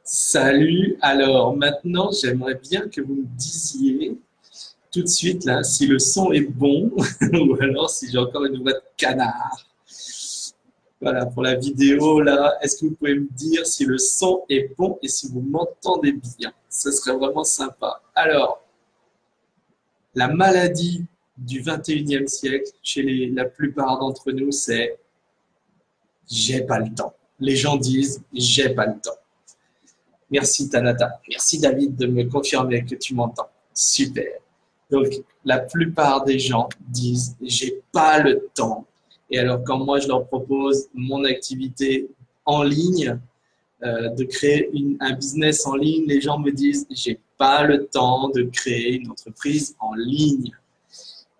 Salut, alors maintenant j'aimerais bien que vous me disiez tout de suite là si le son est bon ou alors si j'ai encore une voix de canard. Voilà, pour la vidéo là, est-ce que vous pouvez me dire si le son est bon et si vous m'entendez bien? Ce serait vraiment sympa. Alors, la maladie du 21e siècle chez la plupart d'entre nous, c'est j'ai pas le temps. Les gens disent j'ai pas le temps. Merci Tanata. Merci David de me confirmer que tu m'entends. Super. Donc, la plupart des gens disent j'ai pas le temps. Et alors, quand moi je leur propose mon activité en ligne, de créer un business en ligne, les gens me disent j'ai pas le temps de créer une entreprise en ligne.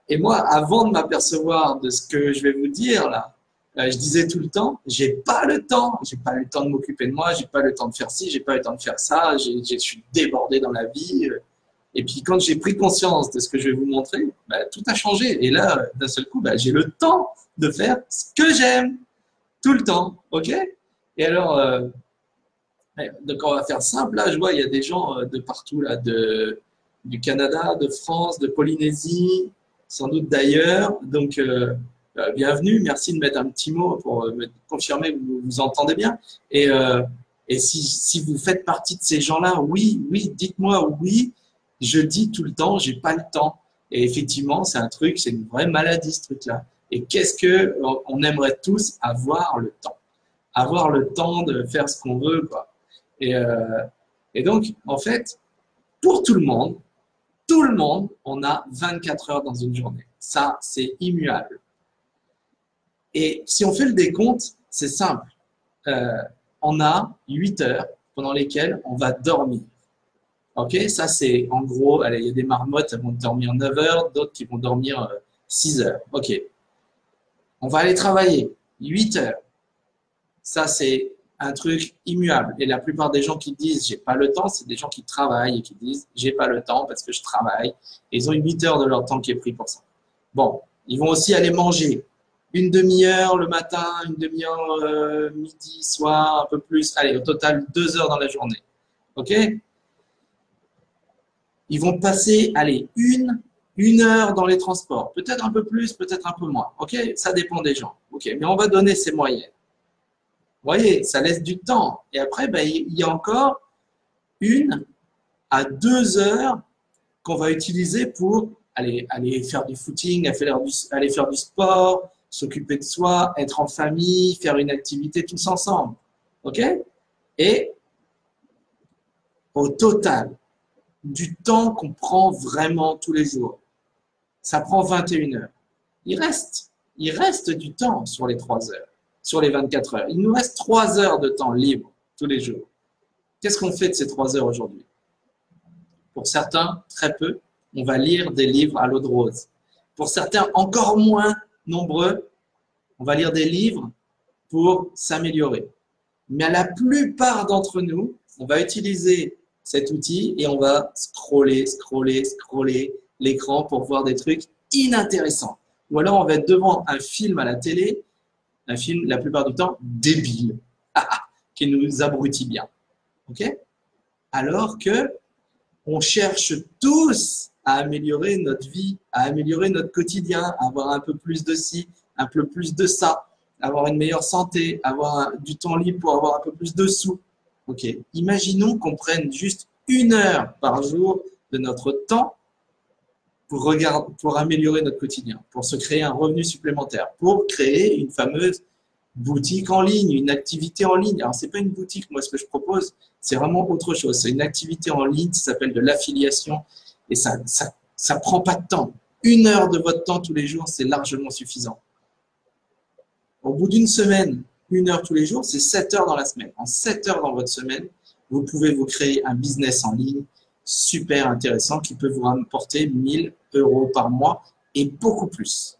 Et moi, avant de m'apercevoir de ce que je vais vous dire là, je disais tout le temps, j'ai pas le temps de m'occuper de moi, j'ai pas le temps de faire ci, j'ai pas le temps de faire ça, je suis débordé dans la vie. Et puis quand j'ai pris conscience de ce que je vais vous montrer, bah, tout a changé. Et là, d'un seul coup, bah, j'ai le temps de faire ce que j'aime, tout le temps, ok? Et alors, donc on va faire simple. Là, je vois, il y a des gens de partout là, du Canada, de France, de Polynésie, sans doute d'ailleurs. Donc, bienvenue. Merci de mettre un petit mot pour me confirmer que vous vous entendez bien. Et, euh, et si vous faites partie de ces gens-là, oui, oui, dites-moi oui. Je dis tout le temps, j'ai pas le temps. Et effectivement, c'est un truc, c'est une vraie maladie ce truc-là. Et qu'est-ce que on aimerait tous avoir le temps, avoir le temps de faire ce qu'on veut, quoi. Et, euh, et donc, en fait, pour tout le monde, on a 24 heures dans une journée. Ça, c'est immuable. Et si on fait le décompte, c'est simple. Euh, on a 8 heures pendant lesquelles on va dormir. Ok, ça c'est en gros, allez, il y a des marmottes qui vont dormir 9 heures, d'autres qui vont dormir 6 heures. Ok, on va aller travailler 8 heures. Ça c'est un truc immuable. Et la plupart des gens qui disent j'ai pas le temps, c'est des gens qui travaillent et qui disent j'ai pas le temps parce que je travaille. Et ils ont 8 heures de leur temps qui est pris pour ça. Bon, ils vont aussi aller manger. Une demi-heure le matin, une demi-heure midi, soir, un peu plus. Allez, au total 2 heures dans la journée. Ok? Ils vont passer, allez, une heure dans les transports. Peut-être un peu plus, peut-être un peu moins. Ok? Ça dépend des gens. Ok? Mais on va donner ces moyennes. Vous voyez, ça laisse du temps. Et après, ben, il y a encore 1 à 2 heures qu'on va utiliser pour aller faire du footing, aller faire du sport, s'occuper de soi, être en famille, faire une activité tous ensemble. OK? Et au total, du temps qu'on prend vraiment tous les jours, ça prend 21 heures. Il reste du temps sur les 3 heures, sur les 24 heures. Il nous reste 3 heures de temps libre tous les jours. Qu'est-ce qu'on fait de ces 3 heures aujourd'hui? Pour certains, très peu, on va lire des livres à l'eau de rose. Pour certains, encore moins nombreux, on va lire des livres pour s'améliorer. Mais à la plupart d'entre nous, on va utiliser cet outil et on va scroller l'écran pour voir des trucs inintéressants. Ou alors on va être devant un film à la télé, un film la plupart du temps débile, qui nous abrutit bien. Ok? Alors que on cherche tous à améliorer notre vie, à améliorer notre quotidien, à avoir un peu plus de ci, un peu plus de ça, avoir une meilleure santé, avoir du temps libre pour avoir un peu plus de sous. Ok, imaginons qu'on prenne juste 1 heure par jour de notre temps pour améliorer notre quotidien, pour se créer un revenu supplémentaire, pour créer une fameuse boutique en ligne, une activité en ligne. Alors, ce n'est pas une boutique, moi, ce que je propose, c'est vraiment autre chose. C'est une activité en ligne, ça s'appelle de l'affiliation et ça prend pas de temps. 1 heure de votre temps tous les jours, c'est largement suffisant. Au bout d'une semaine, 1 heure tous les jours, c'est 7 heures dans la semaine. En 7 heures dans votre semaine, vous pouvez vous créer un business en ligne super intéressant qui peut vous rapporter 1 000 € par mois et beaucoup plus.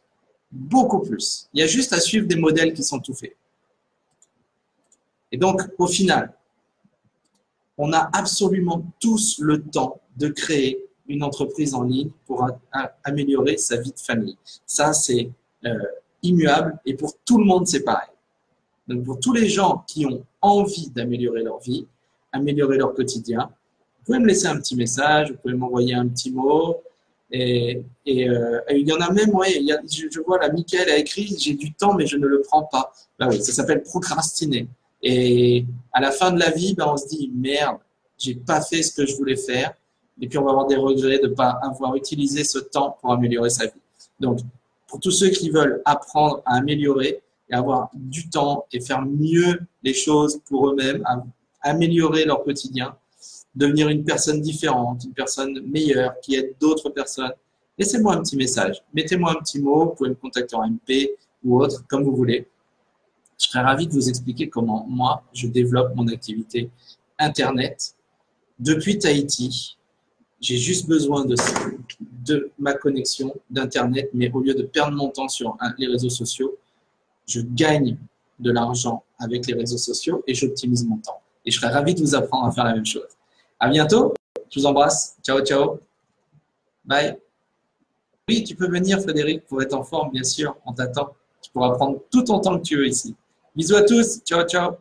Beaucoup plus. Il y a juste à suivre des modèles qui sont tout faits. Et donc, au final, on a absolument tous le temps de créer une entreprise en ligne pour améliorer sa vie de famille. Ça, c'est immuable et pour tout le monde, c'est pareil. Donc, pour tous les gens qui ont envie d'améliorer leur vie, améliorer leur quotidien, vous pouvez me laisser un petit message, vous pouvez m'envoyer un petit mot. Et il y en a même, ouais, je vois là, Mickaël a écrit, j'ai du temps, mais je ne le prends pas. Ben oui, ça s'appelle procrastiner. Et à la fin de la vie, ben, on se dit, merde, j'ai pas fait ce que je voulais faire. Et puis, on va avoir des regrets de ne pas avoir utilisé ce temps pour améliorer sa vie. Donc, pour tous ceux qui veulent apprendre à améliorer et avoir du temps et faire mieux les choses pour eux-mêmes, améliorer leur quotidien, devenir une personne différente, une personne meilleure, qui aide d'autres personnes, laissez-moi un petit message. Mettez-moi un petit mot, vous pouvez me contacter en MP ou autre, comme vous voulez. Je serais ravi de vous expliquer comment moi, je développe mon activité Internet depuis Tahiti. J'ai juste besoin de ma connexion d'Internet, mais au lieu de perdre mon temps sur les réseaux sociaux, je gagne de l'argent avec les réseaux sociaux et j'optimise mon temps. Et je serais ravi de vous apprendre à faire la même chose. À bientôt. Je vous embrasse. Ciao, ciao. Bye. Oui, tu peux venir, Frédéric, pour être en forme, bien sûr. On t'attend. Tu pourras prendre tout ton temps que tu veux ici. Bisous à tous. Ciao, ciao.